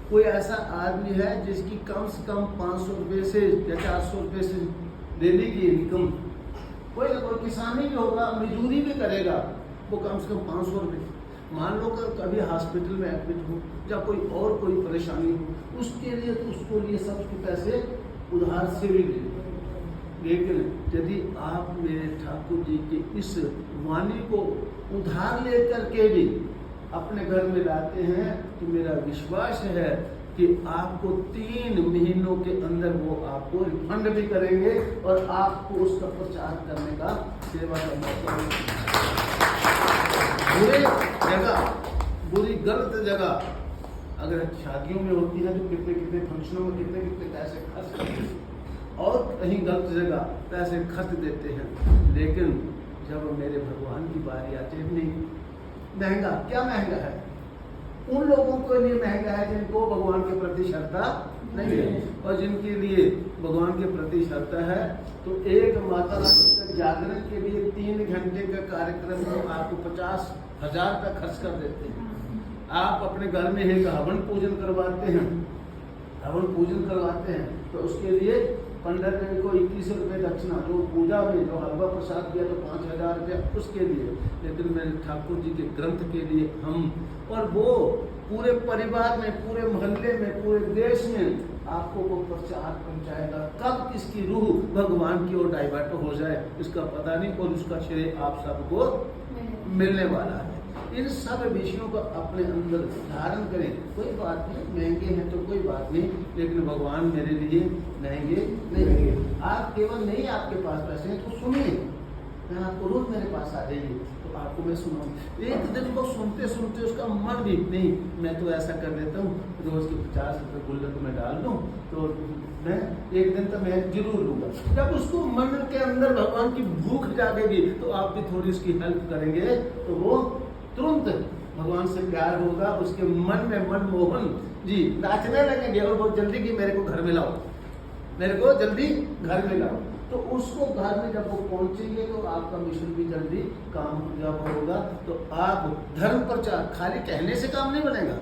कोई ऐसा आदमी है जिसकी कम से कम 500 रुपये से या 400 रुपये से डेली की इनकम, कोई ना कोई किसानी भी होगा, मजदूरी भी करेगा, वो कम से कम 500 रुपये। मान लो कि कभी हॉस्पिटल में एडमिट हो या कोई और कोई परेशानी हो, उसके लिए तो उसको लिए सब पैसे उधार से भी ले। लेकिन यदि आप मेरे ठाकुर जी के इस वाणी को उधार लेकर के भी अपने घर में लाते हैं तो मेरा विश्वास है कि आपको 3 महीनों के अंदर वो आपको रिफंड भी करेंगे और आपको उसका प्रचार करने का, सेवा का मौका मिलेगा। बुरे जगह, बुरी गलत जगह अगर शादियों में होती है तो कितने कितने फंक्शनों में कितने कितने पैसे खर्च करते हैं और कहीं गलत जगह पैसे खर्च देते हैं। लेकिन जब मेरे भगवान की बारी आती है, नहीं महंगा, क्या महंगा है? उन लोगों के लिए महंगा है जिनको भगवान के प्रति श्रद्धा नहीं है, और जिनके लिए भगवान के प्रति श्रद्धा है तो एक माता रानी का जागरण के लिए 3 घंटे का कार्यक्रम में आपको 50,000 रुपये खर्च कर देते हैं। आप अपने घर में एक हवन पूजन करवाते हैं, हवन पूजन करवाते हैं तो उसके लिए पंडित को 21 रुपये दक्षिणा, जो पूजा में जो हलवा प्रसाद दिया तो 5,000 रुपये उसके लिए। लेकिन मेरे ठाकुर जी के ग्रंथ के लिए हम, और वो पूरे परिवार में, पूरे मोहल्ले में, पूरे देश में आपको वो प्रचार पहुंचाएगा। कब किसकी रूह भगवान की ओर डाइवर्ट हो जाए इसका पता नहीं, और उसका श्रेय आप सबको मिलने वाला है। इन सब विषयों को अपने अंदर धारण करें। कोई बात नहीं, महंगे हैं तो कोई बात नहीं, लेकिन भगवान मेरे लिए महंगे नहीं। आप केवल नहीं आपके पास पैसे हैं तो सुनिए, मैं आपको रोज मेरे पास आ जाइए तो आपको मैं सुनाऊँ। एक दिन को सुनते सुनते उसका मन भी नहीं, मैं तो ऐसा कर देता हूँ रोज के 50 रुपये गुल्लक में डाल दूँ तो मैं एक दिन तो मैं जरूर लूँगा। जब उसको मन के अंदर भगवान की भूख जागेगी तो आप भी थोड़ी उसकी हेल्प करेंगे तो वो तुरंत भगवान से प्यार होगा, उसके मन में मनमोहन जी नाचने लगेंगे और बहुत जल्दी कि मेरे को घर में लाओ, मेरे को जल्दी घर में लाओ। तो उसको घर में जब वो पहुंचेंगे तो आपका मिशन भी जल्दी काम जब होगा तो आप धर्म प्रचार खाली कहने से काम नहीं बनेगा,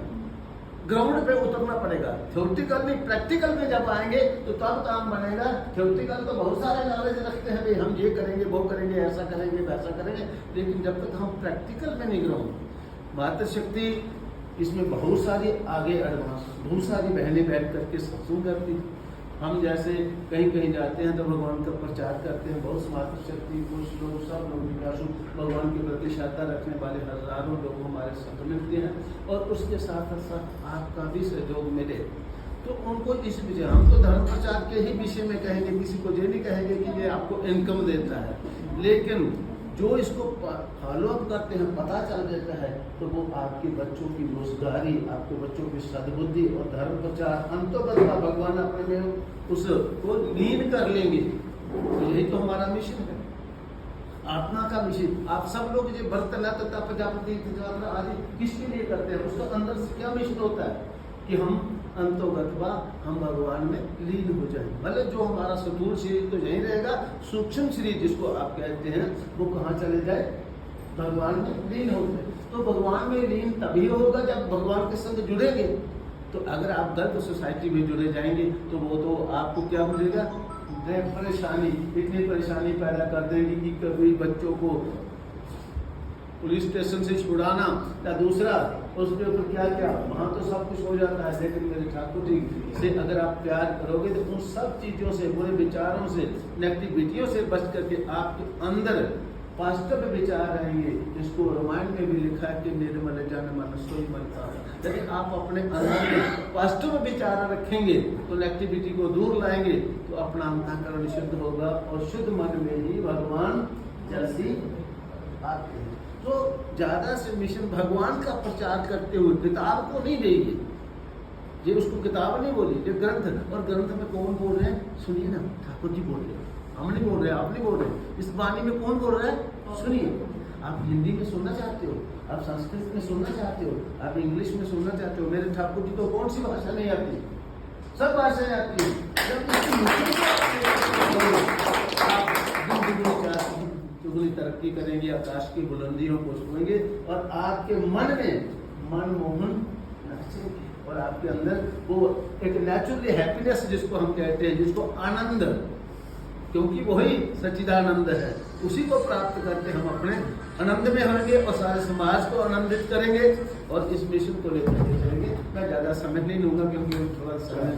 ग्राउंड पे उतरना पड़ेगा। थ्योरेटिकल नहीं, प्रैक्टिकल में जब आएंगे तो तब काम बनेगा। थ्योरेटिकल तो बहुत सारे नॉलेज रखते हैं, भाई हम ये करेंगे, वो करेंगे, ऐसा करेंगे, वैसा करेंगे, लेकिन जब तक हम प्रैक्टिकल में नहीं ग्राउंड। मातृशक्ति इसमें बहुत सारी आगे एडवांस, बहुत सारी बहनें बैठ करके सत्संग करती। हम जैसे कहीं कहीं जाते हैं तो भगवान का प्रचार करते हैं, बहुत मातृशक्ति कुछ लोग, सब लोग विकासु भगवान के प्रति श्रद्धा रखने वाले हजारों लोग हमारे संग मिलते हैं, और उसके साथ साथ आपका भी सहयोग मिले तो उनको इस विषय, हम तो धर्म प्रचार के ही विषय में कहेंगे, किसी को ये नहीं कहेंगे कि ये आपको इनकम देता है, लेकिन जो इसको फॉलो अप करते हैं, पता चल जाता है तो वो आपके बच्चों की रोजगारी, आपके बच्चों की सद्बुद्धि और धर्म प्रचार अंतोगत भगवान अपने में उसको लीन कर लेंगे। तो यही तो हमारा मिशन है, आत्मा का मिशन। आप सब लोग ये व्रत लत तप जप आदि किसके लिए करते हैं? उसका अंदर से क्या मिशन होता है कि हम अंतोगतवा हम भगवान में लीन हो जाए। भले जो हमारा स्थूल शरीर तो यहीं रहेगा, सूक्ष्म शरीर जिसको आप कहते हैं वो कहाँ चले जाए? भगवान में लीन हो जाए। तो भगवान में लीन तभी होगा जब भगवान के संग जुड़ेंगे। तो अगर आप गलत सोसाइटी में जुड़े जाएंगे तो वो तो आपको क्या मिलेगा? परेशानी, इतनी परेशानी पैदा कर देंगे कि कभी बच्चों को पुलिस स्टेशन से छुड़ाना या दूसरा उसके ऊपर क्या क्या, वहाँ तो सब कुछ हो जाता है। लेकिन मेरे ठाकुर जी से अगर आप प्यार करोगे तो उन सब चीज़ों से, बुरे विचारों से, नेगेटिविटियों से बच करके आपके अंदर पॉजिटिव विचार रहेंगे। जिसको रामायण में भी लिखा है कि निर्मल जन मन सोई मन का। यदि आप अपने अंदर में पॉजिटिव विचार रखेंगे तो नेगेटिविटी को दूर लाएंगे तो अपना अंतःकरण शुद्ध होगा, और शुद्ध मन में ही भगवान जल्दी आते हैं। तो ज्यादा से मिशन भगवान का प्रचार करते हुए किताब को नहीं देंगे, ये उसको किताब नहीं बोली, ये ग्रंथ। और ग्रंथ में कौन बोल रहे हैं? सुनिए ना, ठाकुर जी बोल रहे हैं, हम नहीं बोल रहे, आप नहीं बोल रहे। इस वाणी में कौन बोल रहा है? सुनिए। आप हिंदी में सुनना चाहते हो, आप संस्कृत में सुनना चाहते हो, आप इंग्लिश में सुनना चाहते हो। मेरे ठाकुर जी को कौन सी भाषा नहीं आती? सब भाषाएं आती है। चुगली तरक्की करेंगे, आकाश की बुलंदियों को छुएंगे और आपके मन में मनमोहन नाचेंगे। और और आपके अंदर वो एक नेचुरली हैप्पीनेस जिसको हम कहते हैं, जिसको आनंद, क्योंकि वही सच्चिदानंद है, उसी को प्राप्त करके हम अपने आनंद में होंगे और सारे समाज को आनंदित करेंगे और इस मिशन को लेकर के चलेंगे। मैं ज़्यादा समय नहीं लूँगा क्योंकि थोड़ा समय